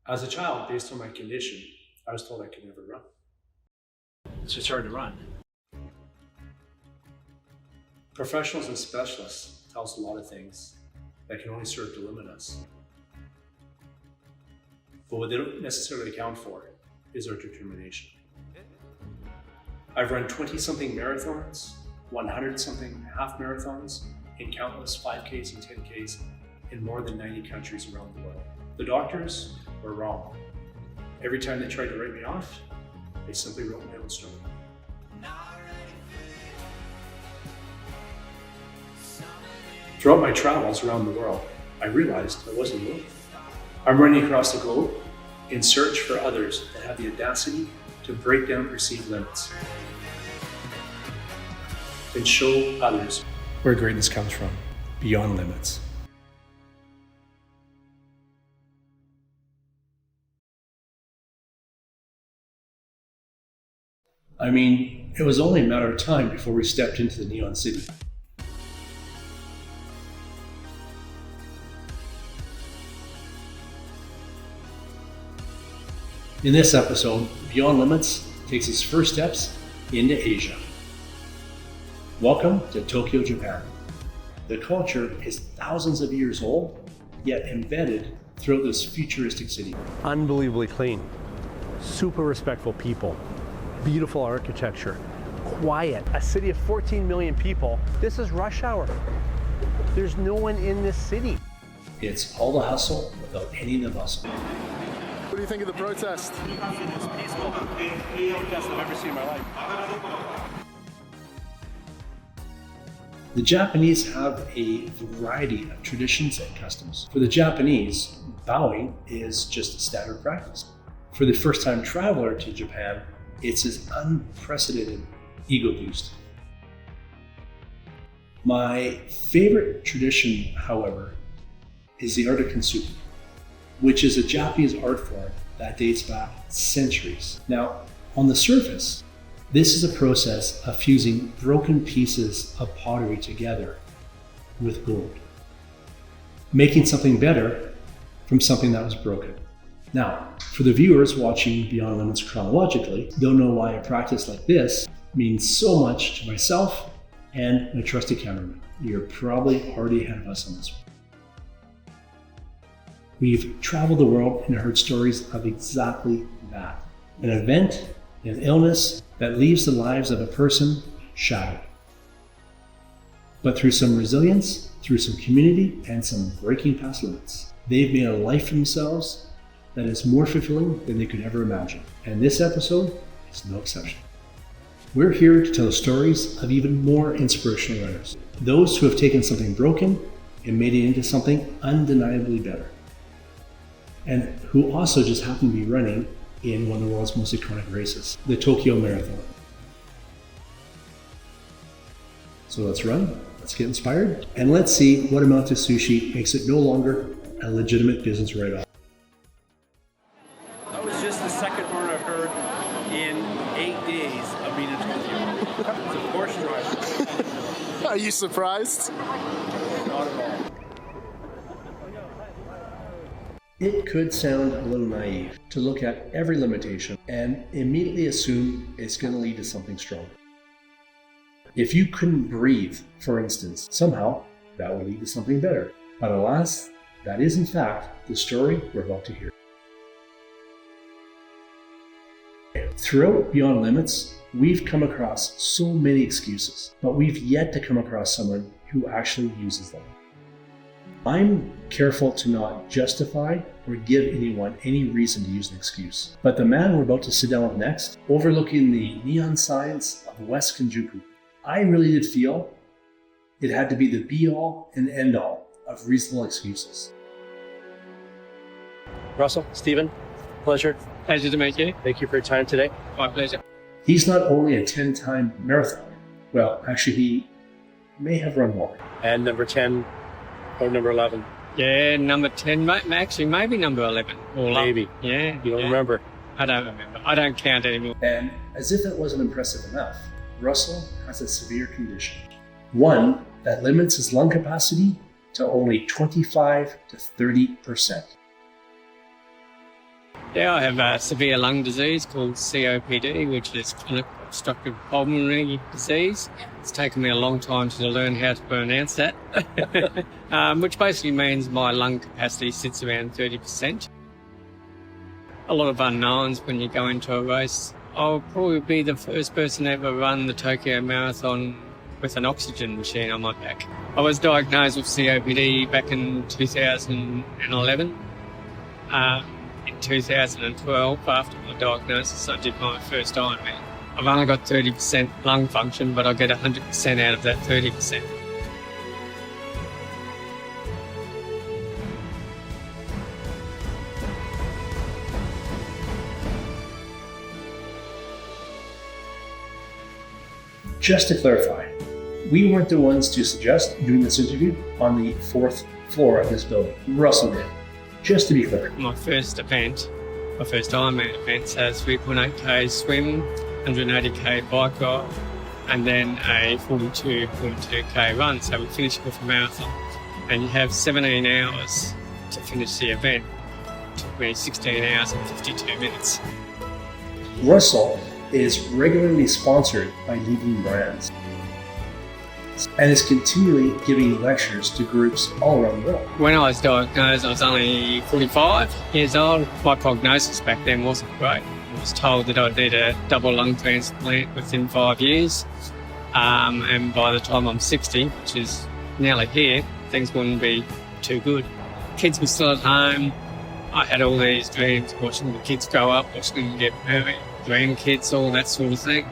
As a child, based on my condition, I was told I could never run. It's just hard to run. Professionals and specialists tell us a lot of things that can only serve to limit us. But what they don't necessarily account for is our determination. I've run 20-something marathons, 100-something half marathons, and countless 5Ks and 10Ks in more than 90 countries around the world. The doctors were wrong. Every time they tried to write me off, they simply wrote my own story. Throughout my travels around the world, I realized I wasn't alone. I'm running across the globe in search for others that have the audacity to break down perceived limits and show others where greatness comes from, beyond limits. I mean, it was only a matter of time before we stepped into the Neon City. In this episode, Beyond Limits takes its first steps into Asia. Welcome to Tokyo, Japan. The culture is thousands of years old, yet embedded throughout this futuristic city. Unbelievably clean, super respectful people, beautiful architecture, quiet. A city of 14 million people. This is rush hour. There's no one in this city. It's all the hustle without any of the bustle. What do you think of the protest? It's peaceful. Protest I've ever seen in my life. The Japanese have a variety of traditions and customs. For the Japanese, bowing is just a standard practice. For the first-time traveler to Japan, it's an unprecedented ego boost. My favorite tradition, however, is the art of kintsugi, which is a Japanese art form that dates back centuries. Now, on the surface, this is a process of fusing broken pieces of pottery together with gold, making something better from something that was broken. Now, for the viewers watching Beyond Limits chronologically, they'll know why a practice like this means so much to myself and my trusted cameraman. You're probably already ahead of us on this one. We've traveled the world and heard stories of exactly that. An event, an illness that leaves the lives of a person shattered. But through some resilience, through some community, and some breaking past limits, they've made a life for themselves that is more fulfilling than they could ever imagine. And this episode is no exception. We're here to tell the stories of even more inspirational runners, those who have taken something broken and made it into something undeniably better, and who also just happen to be running in one of the world's most iconic races, the Tokyo Marathon. So let's run, let's get inspired, and let's see what amount of sushi makes it no longer a legitimate business write-off. That was just the second word I've heard in 8 days of being in Tokyo. It's a Porsche driver. Are you surprised? Not at all. It could sound a little naive to look at every limitation and immediately assume it's going to lead to something stronger. If you couldn't breathe, for instance, somehow that would lead to something better. But alas, that is in fact the story we're about to hear. Throughout Beyond Limits, we've come across so many excuses, but we've yet to come across someone who actually uses them. I'm careful to not justify or give anyone any reason to use an excuse. But the man we're about to sit down with next, overlooking the neon signs of West Shinjuku, I really did feel it had to be the be-all and end-all of reasonable excuses. Russell, Stephen, pleasure. Pleasure to meet you. Thank you for your time today. My pleasure. He's not only a 10-time marathoner, well, actually he may have run more. And number 10 or number 11. Yeah, number 10, actually maybe number 11. Or Maybe. Yeah. You don't yeah. remember. I don't remember. I don't count anymore. And as if that wasn't impressive enough, Russell has a severe condition. One that limits his lung capacity to only 25 to 30%. Yeah, I have a severe lung disease called COPD, which is chronic obstructive pulmonary disease. It's taken me a long time to learn how to pronounce that, which basically means my lung capacity sits around 30%. A lot of unknowns when you go into a race. I'll probably be the first person to ever run the Tokyo Marathon with an oxygen machine on my back. I was diagnosed with COPD back in 2011. In 2012, after my diagnosis, I did my first Ironman. I've only got 30% lung function, but I get 100% out of that 30%. Just to clarify, we weren't the ones to suggest doing this interview on the 4th floor of this building. Russell did. Just to be clear. My first Ironman event has 3.8k swim, 180k bike ride, and then a 42.2k run. So we finished with a marathon. And you have 17 hours to finish the event. It took me 16 hours and 52 minutes. Russell is regularly sponsored by leading brands and is continually giving lectures to groups all around the world. When I was diagnosed, I was only 45 years old. My prognosis back then wasn't great. I was told that I'd need a double lung transplant within 5 years. And by the time I'm 60, which is nearly here, things wouldn't be too good. Kids were still at home. I had all these dreams, watching the kids grow up, watching them get married, grandkids, all that sort of thing.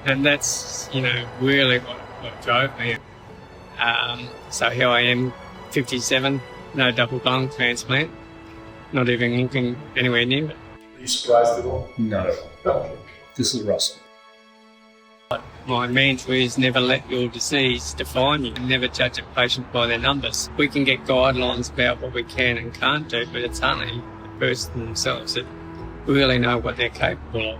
And that's, really what drove me. So here I am, 57, no double lung transplant, not even looking anywhere near it. Are you surprised at all? Not at all. No. This is Russell. My mantra is never let your disease define you. Never judge a patient by their numbers. We can get guidelines about what we can and can't do, but it's only the person themselves that really know what they're capable of.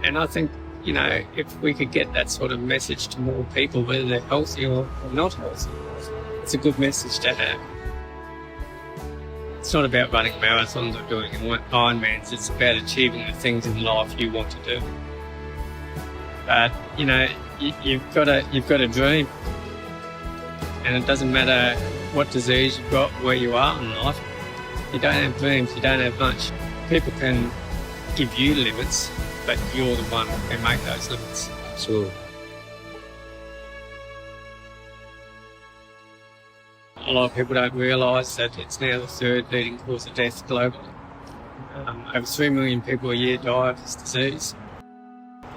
And I think, if we could get that sort of message to more people, whether they're healthy or not healthy, it's a good message to have. It's not about running marathons or doing Ironmans. It's about achieving the things in life you want to do. But you've got a dream, and it doesn't matter what disease you've got, where you are in life. You don't have dreams. You don't have much. People can give you limits, but you're the one who can make those limits. Absolutely. A lot of people don't realise that it's now the third leading cause of death globally. Over 3 million people a year die of this disease.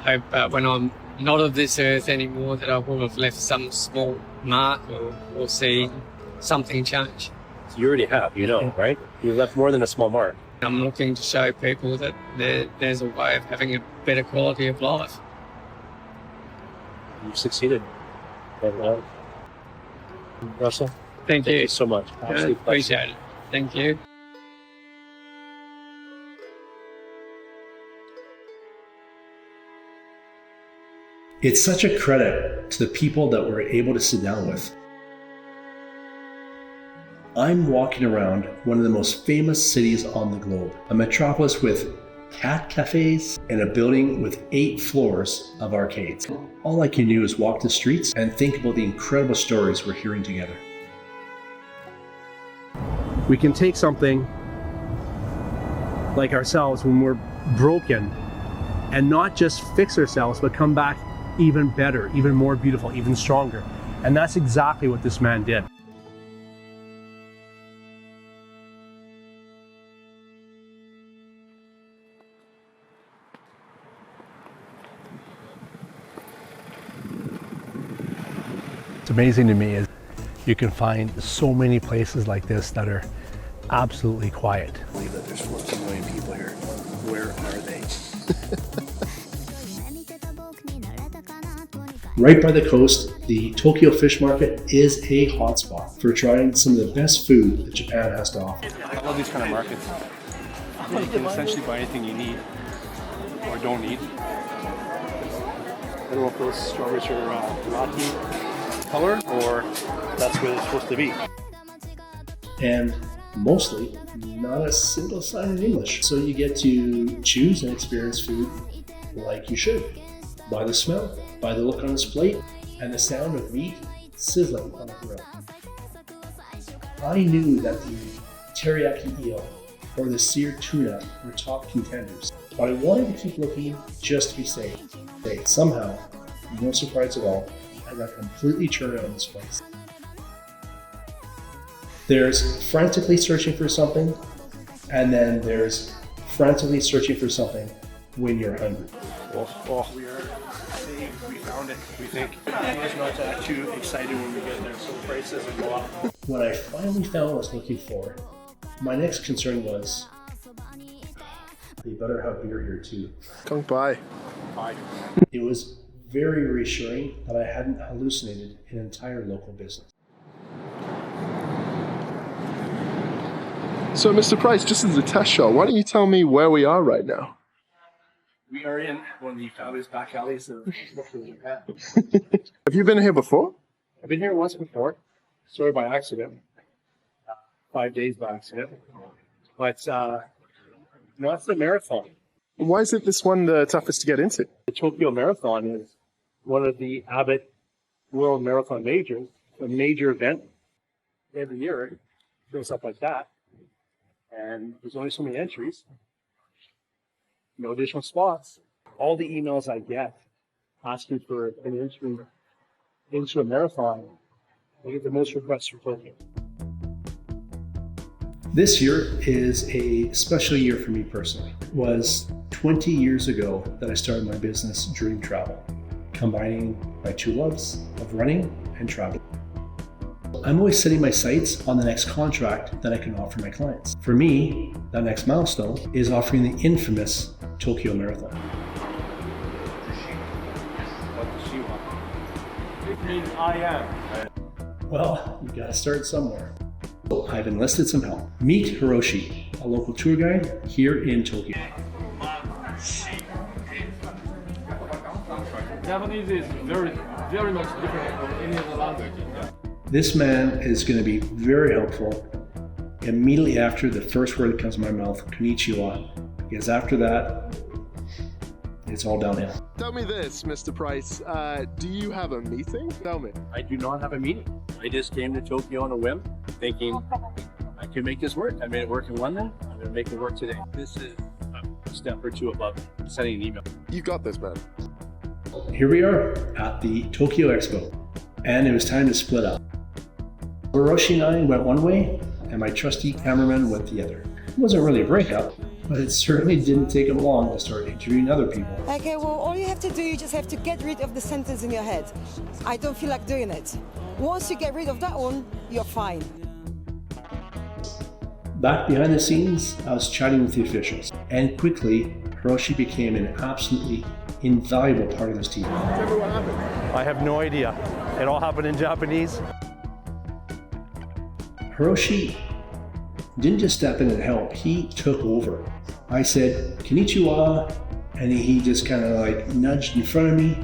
I hope when I'm not of this earth anymore that I will have left some small mark or see something change. You already have, right? You left more than a small mark. I'm looking to show people that there's a way of having a better quality of life. You've succeeded. Russell, Thank thank you. you so much. Absolute pleasure. Appreciate it. Thank you. It's such a credit to the people that we're able to sit down with. I'm walking around one of the most famous cities on the globe, a metropolis with cat cafes and a building with 8 floors of arcades. All I can do is walk the streets and think about the incredible stories we're hearing together. We can take something like ourselves when we're broken and not just fix ourselves, but come back even better, even more beautiful, even stronger. And that's exactly what this man did. What's amazing to me is you can find so many places like this that are absolutely quiet. I believe that there's 14 million people here. Where are they? Right by the coast, the Tokyo Fish Market is a hotspot for trying some of the best food that Japan has to offer. I love these kind of markets. You can essentially buy anything you need or don't need. I don't know if those strawberries are rocky color or that's where they're supposed to be. And Mostly not a single sign in English. So you get to choose and experience food like you should. By the smell, by the look on his plate, and the sound of meat sizzling on a grill. I knew that the teriyaki eel or the seared tuna were top contenders, but I wanted to keep looking just to be safe. Somehow, no surprise at all, I got completely turned out on this place. There's frantically searching for something, and then there's frantically searching for something when you're hungry. Oh, we found it, we think. It's not that too excited when we get there, so prices are go up. When I finally found what I was looking for, my next concern was, they better have beer here too. Kung Pai. It was very reassuring that I hadn't hallucinated an entire local business. So, Mr. Price, just as a test shot, why don't you tell me where we are right now? We are in one of the fabulous back alleys of Japan. Have you been here before? I've been here once before, sort of by accident. 5 days by accident. But, it's the marathon. Why is this one the toughest to get into? The Tokyo Marathon is one of the Abbott World Marathon Majors, a major event every year. It goes up like that. And there's only so many entries. No additional spots. All the emails I get asking for an entry into a marathon, I get the most requests for Tokyo. This year is a special year for me personally. It was 20 years ago that I started my business, Dream Travel, combining my two loves of running and travel. I'm always setting my sights on the next contract that I can offer my clients. For me, that next milestone is offering the infamous Tokyo Marathon. What does she want? It means I am. Well, you gotta start somewhere. So I've enlisted some help. Meet Hiroshi, a local tour guide here in Tokyo. Japanese is very, very much different from any other language. This man is going to be very helpful immediately after the first word that comes to my mouth, konnichiwa, because after that, it's all downhill. Tell me this, Mr. Price. Do you have a meeting? Tell me. I do not have a meeting. I just came to Tokyo on a whim, thinking I can make this work. I made it work in London. I'm going to make it work today. This is a step or two above sending an email. You got this, man. Here we are at the Tokyo Expo, and it was time to split up. Hiroshi and I went one way, and my trusty cameraman went the other. It wasn't really a breakup, but it certainly didn't take him long to start interviewing other people. Okay, well, all you have to do, you just have to get rid of the sentence in your head. I don't feel like doing it. Once you get rid of that one, you're fine. Back behind the scenes, I was chatting with the officials, and quickly, Hiroshi became an absolutely invaluable part of this team. Tell me what happened. I have no idea. It all happened in Japanese. Hiroshi didn't just step in and help, he took over. I said, konnichiwa, and he just kind of like nudged in front of me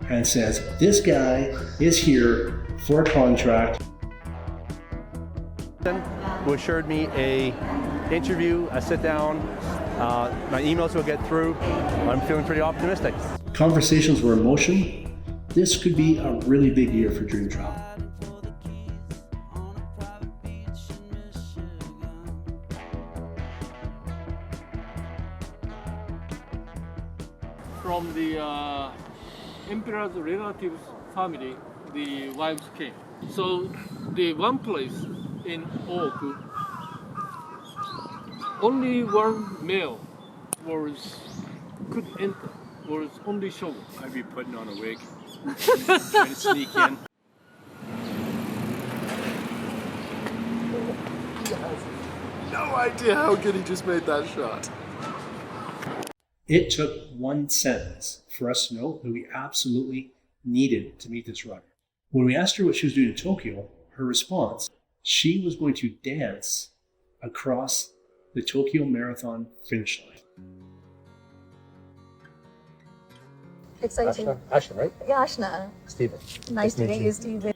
and says, this guy is here for a contract. Who assured me a interview, a sit down, my emails will get through. I'm feeling pretty optimistic. Conversations were in motion. This could be a really big year for Dream Travel. From the emperor's relatives family, the wives came. So the one place in Oku, only one male could enter, was only shogun. I'd be putting on a wig, trying to sneak in. No idea how good he just made that shot. It took one sentence for us to know that we absolutely needed to meet this runner. When we asked her what she was doing in Tokyo, her response, she was going to dance across the Tokyo Marathon finish line. Exciting. Ashna, right? Yeah, Ashna. Steven. Nice to meet you, Stephen.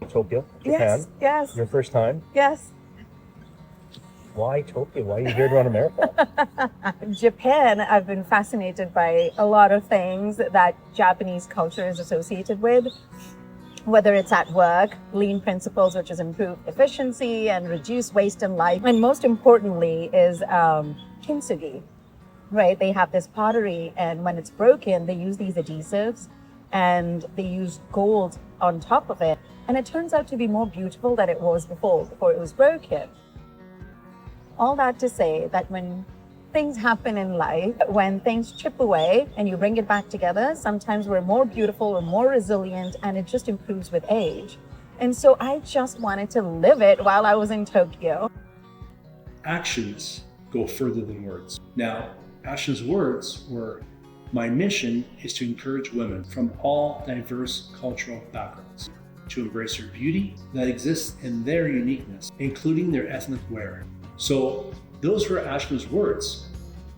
Tokyo, Japan. Yes. Your first time. Yes. Why Tokyo? Why are you here to run a marathon? Japan, I've been fascinated by a lot of things that Japanese culture is associated with. Whether it's at work, lean principles, which is improve efficiency and reduce waste in life. And most importantly is kintsugi, right? They have this pottery, and when it's broken, they use these adhesives and they use gold on top of it. And it turns out to be more beautiful than it was before it was broken. All that to say that when things happen in life, when things chip away and you bring it back together, sometimes we're more beautiful, we're more resilient, and it just improves with age. And so I just wanted to live it while I was in Tokyo. Actions go further than words. Now, Ashna's words were, "My mission is to encourage women from all diverse cultural backgrounds to embrace their beauty that exists in their uniqueness, including their ethnic wear." So those were Ashna's words.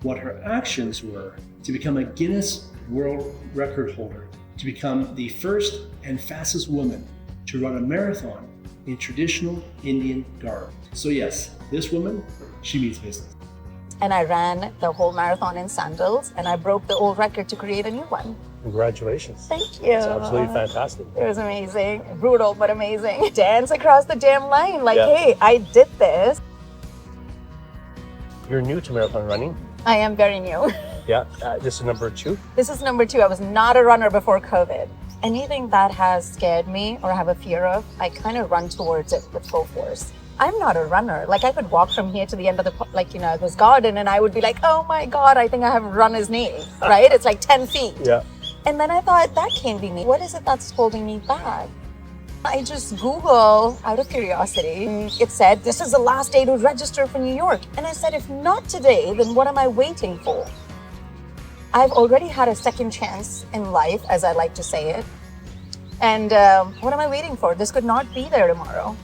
What her actions were to become a Guinness World Record holder, to become the first and fastest woman to run a marathon in traditional Indian garb. So yes, this woman, she means business. And I ran the whole marathon in sandals, and I broke the old record to create a new one. Congratulations. Thank you. It's absolutely fantastic. It was amazing. Brutal, but amazing. Dance across the damn line. Like, Yeah. hey, I did this. You're new to marathon running. I am very new. Yeah. This is number 2. This is number 2. I was not a runner before COVID. Anything that has scared me or have a fear of, I kind of run towards it with full force. I'm not a runner. Like, I could walk from here to the end of this garden, and I would be like, oh my God, I think I have runner's knee, right? It's like 10 feet. Yeah. And then I thought, that can't be me. What is it that's holding me back? I just Google out of curiosity. It said, this is the last day to register for New York. And I said, if not today, then what am I waiting for? I've already had a second chance in life, as I like to say it. And what am I waiting for? This could not be there tomorrow.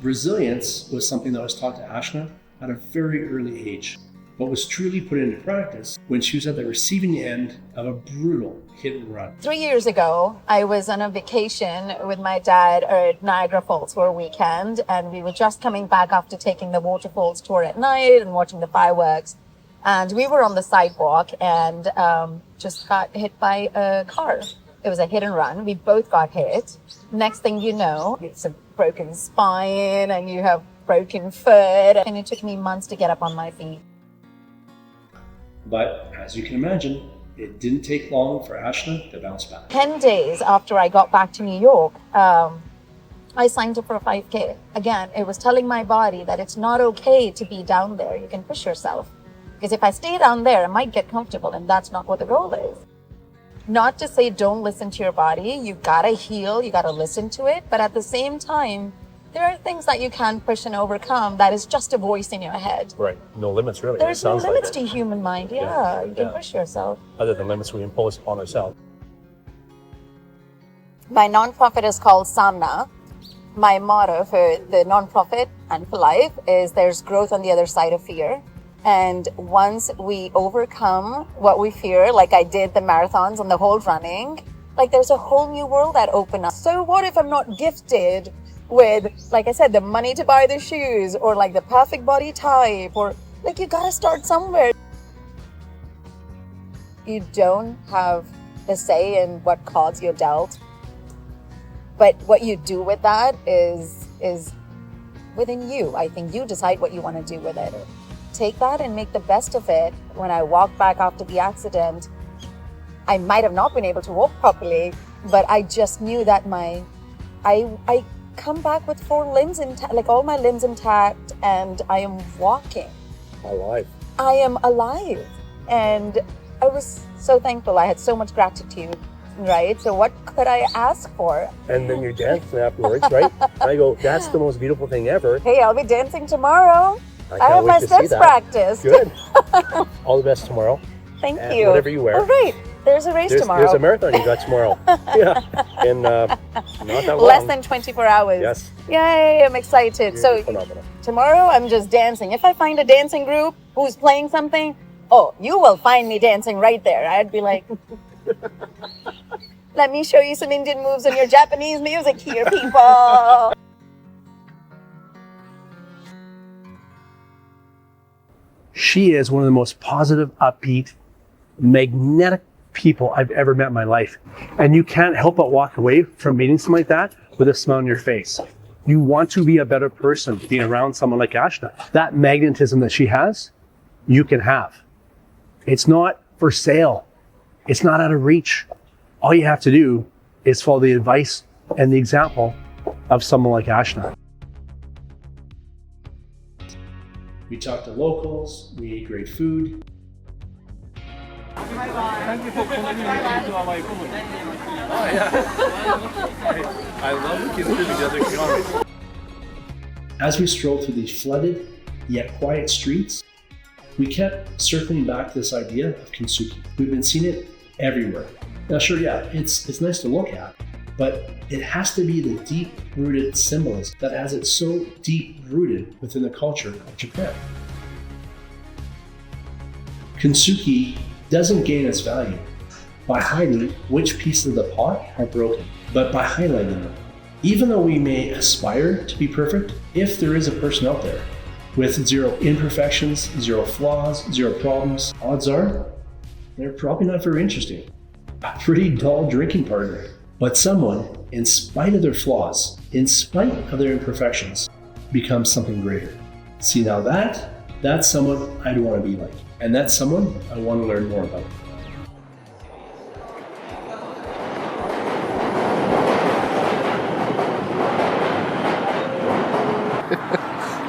Resilience was something that was taught to Ashna at a very early age, but was truly put into practice when she was at the receiving end of a brutal hit and run. 3 years ago, I was on a vacation with my dad at Niagara Falls for a weekend, and we were just coming back after taking the waterfalls tour at night and watching the fireworks. And we were on the sidewalk and just got hit by a car. It was a hit and run. We both got hit. Next thing you know, it's a broken spine and you have broken foot. And it took me months to get up on my feet. But as you can imagine, it didn't take long for Ashna to bounce back. 10 days after I got back to New York, I signed up for a 5K. Again, it was telling my body that it's not okay to be down there. You can push yourself. Because if I stay down there, I might get comfortable, and that's not what the goal is. Not to say don't listen to your body. You gotta heal, you gotta listen to it. But at the same time, there are things that you can push and overcome that is just a voice in your head. Right. No limits, really. There's no limits like to human mind. Yeah, you can Yeah. push yourself. Other than limits we impose upon ourselves. My nonprofit is called Samna. My motto for the nonprofit and for life is there's growth on the other side of fear. And once we overcome what we fear, like I did the marathons and the whole running, like there's a whole new world that opened up. So what if I'm not gifted with, like I said, the money to buy the shoes or like the perfect body type, or like you gotta start somewhere. You don't have the say in what cards you're dealt. But what you do with that is within you. I think you decide what you want to do with it. Take that and make the best of it. When I walked back after the accident, I might have not been able to walk properly, but I just knew that I come back with 4 limbs intact, like all my limbs intact, and I am walking. Alive. I am alive. And I was so thankful. I had so much gratitude, right? So what could I ask for? And then you're dancing afterwards, right? And I go, that's the most beautiful thing ever. Hey, I'll be dancing tomorrow. I can't have wait my to see steps that. practiced. Good. All the best tomorrow. Thank And you. whatever you wear. All right. There's a race tomorrow. There's a marathon you got tomorrow. Yeah. In not that long. Less than 24 hours. Yes. Yay, I'm excited. You're So phenomenal. tomorrow I'm just dancing. If I find a dancing group who's playing something, oh, you will find me dancing right there. I'd be like, Let me show you some Indian moves on your Japanese music here, people. She is one of the most positive, upbeat, magnetic people I've ever met in my life. And you can't help but walk away from meeting someone like that with a smile on your face. You want to be a better person being around someone like Ashna. That magnetism that she has, you can have. It's not for sale. It's not out of reach. All you have to do is follow the advice and the example of someone like Ashna. We talked to locals, we ate great food. Thank you for contributing to our economy. I love the kids living together, to be honest. As we strolled through these flooded yet quiet streets, we kept circling back to this idea of kintsugi. We've been seeing it everywhere. Now sure, yeah, it's nice to look at, but it has to be the deep-rooted symbolism that has it so deep-rooted within the culture of Japan. Kintsugi doesn't gain its value by hiding which pieces of the pot are broken, but by highlighting them. Even though we may aspire to be perfect, if there is a person out there with zero imperfections, zero flaws, zero problems, odds are they're probably not very interesting. A pretty dull drinking partner. But someone, in spite of their flaws, in spite of their imperfections, becomes something greater. See, now that's someone I'd want to be like. And that's someone I want to learn more about.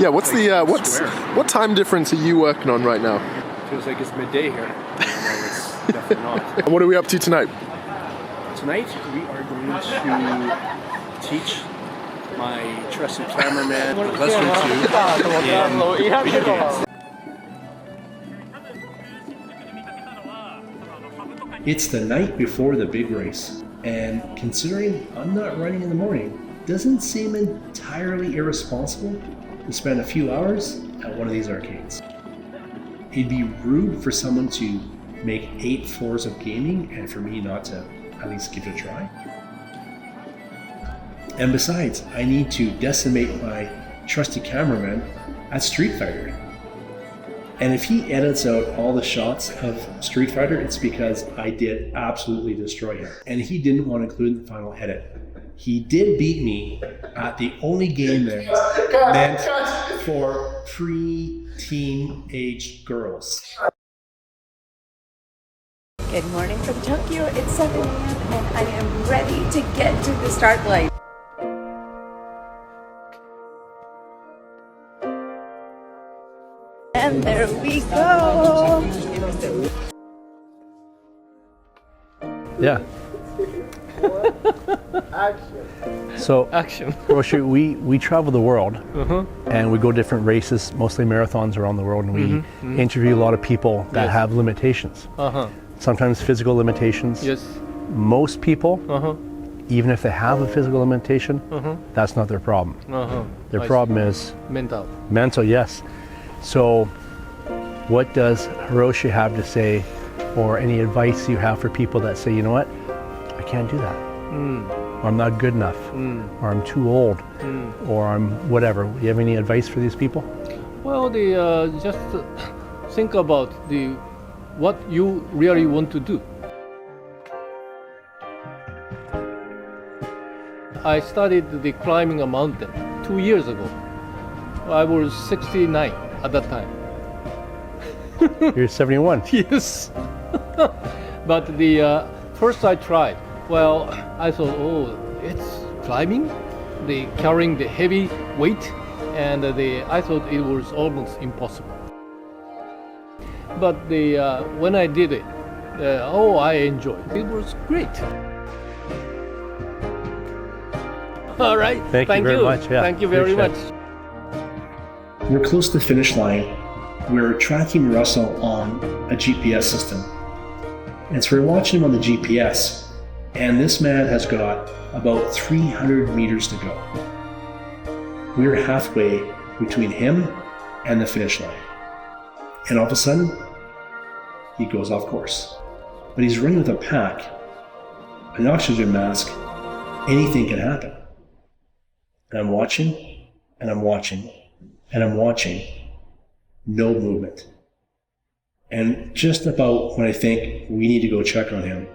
Yeah, what time difference are you working on right now? Feels like it's midday here. It's definitely not. And what are we up to tonight? Tonight we are going to teach my trusted cameraman lesson 2 in video games. It's the night before the big race, and considering I'm not running in the morning, doesn't seem entirely irresponsible to spend a few hours at one of these arcades. It'd be rude for someone to make 8 floors of gaming and for me not to at least give it a try. And besides, I need to decimate my trusty cameraman at Street Fighter. And if he edits out all the shots of Street Fighter, it's because I did absolutely destroy him. And he didn't want to include in the final edit. He did beat me at the only game that meant for pre-teen age girls. Good morning from Tokyo. It's 7 a.m. and I am ready to get to the start line. And there we go. Yeah. So, Hiroshi, we travel the world and we go different races, mostly marathons around the world, and we interview a lot of people that have limitations. Sometimes physical limitations. Yes. Most people, even if they have a physical limitation, that's not their problem. Their problem is mental. Mental, yes. So, what does Hiroshi have to say, or any advice you have for people that say, you know what, I can't do that, or I'm not good enough, or I'm too old, or I'm whatever? Do you have any advice for these people? Well, just think about what you really want to do. I started the climbing a mountain 2 years ago. I was 69 at that time. You're 71. Yes. But first I tried. Well, I thought, oh, it's climbing, carrying the heavy weight, and I thought it was almost impossible. But when I did it, I enjoyed it. It was great. All right. Thank you very much. Yeah, Thank you very much. We're close to the finish line. We're tracking Russell on a GPS system. And so we're watching him on the GPS, and this man has got about 300 meters to go. We're halfway between him and the finish line. And all of a sudden, he goes off course. But he's running with a pack, an oxygen mask, anything can happen. And I'm watching, and I'm watching, and I'm watching. No movement. And just about when I think we need to go check on him,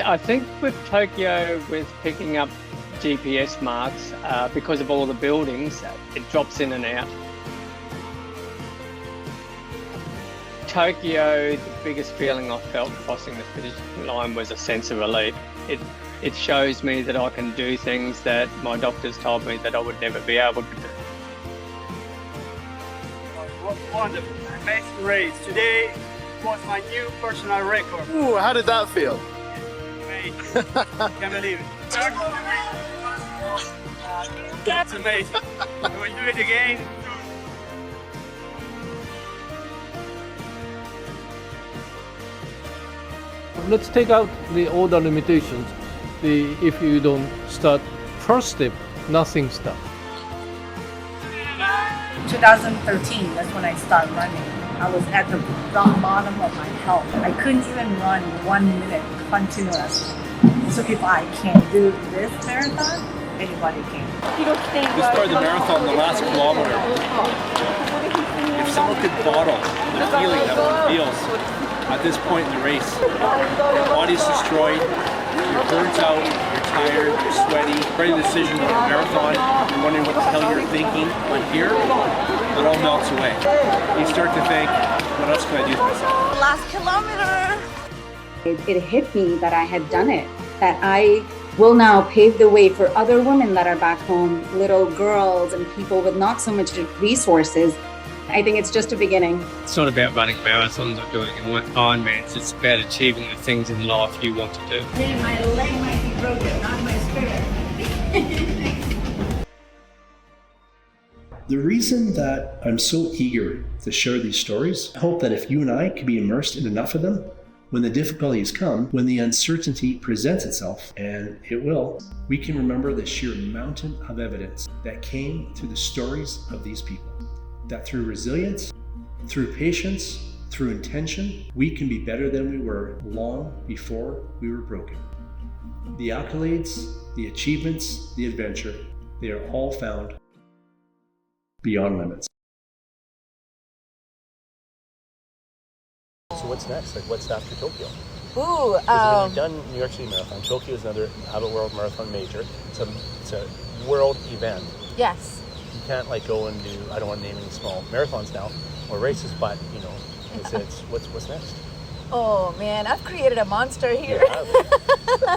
I think with Tokyo, with picking up GPS marks, because of all the buildings, it drops in and out. Tokyo, the biggest feeling I felt crossing the finish line was a sense of relief. It shows me that I can do things that my doctors told me that I would never be able to do. Wonderful, amazing race. Today was my new personal record. Ooh, how did that feel? Amazing. Can't believe it. That's amazing. I will do it again. Let's take out all the limitations. If you don't start first step, nothing starts. 2013, that's when I started running. I was at the rock bottom of my health. I couldn't even run 1 minute continuous. So if I can't do this marathon, anybody can. We started the marathon the last kilometer. If someone could bottle the feeling that one feels at this point in the race, your body's destroyed, you're burnt out, you're tired, you're sweaty, ready decision of a marathon, you're wondering what the hell you're thinking, but here, it all melts away. You start to think, what else can I do to myself? Last kilometer! It hit me that I had done it, that I will now pave the way for other women that are back home, little girls and people with not so much resources. I think it's just a beginning. It's not about running marathons or doing Ironmans. It's about achieving the things in life you want to do. My leg might be broken, not my spirit. the reason that I'm so eager to share these stories, I hope that if you and I can be immersed in enough of them, when the difficulties come, when the uncertainty presents itself, and it will, we can remember the sheer mountain of evidence that came through the stories of these people. That through resilience, through patience, through intention, we can be better than we were long before we were broken. The accolades, the achievements, the adventure, they are all found beyond limits. So what's next? Like, what's after Tokyo? Ooh, You've done New York City Marathon. Tokyo is another Abbott World Marathon major. It's a world event. Yes. You can't like go and do, I don't want to name any small marathons now or races, but you know, it's what's next? Oh man, I've created a monster here. Yeah.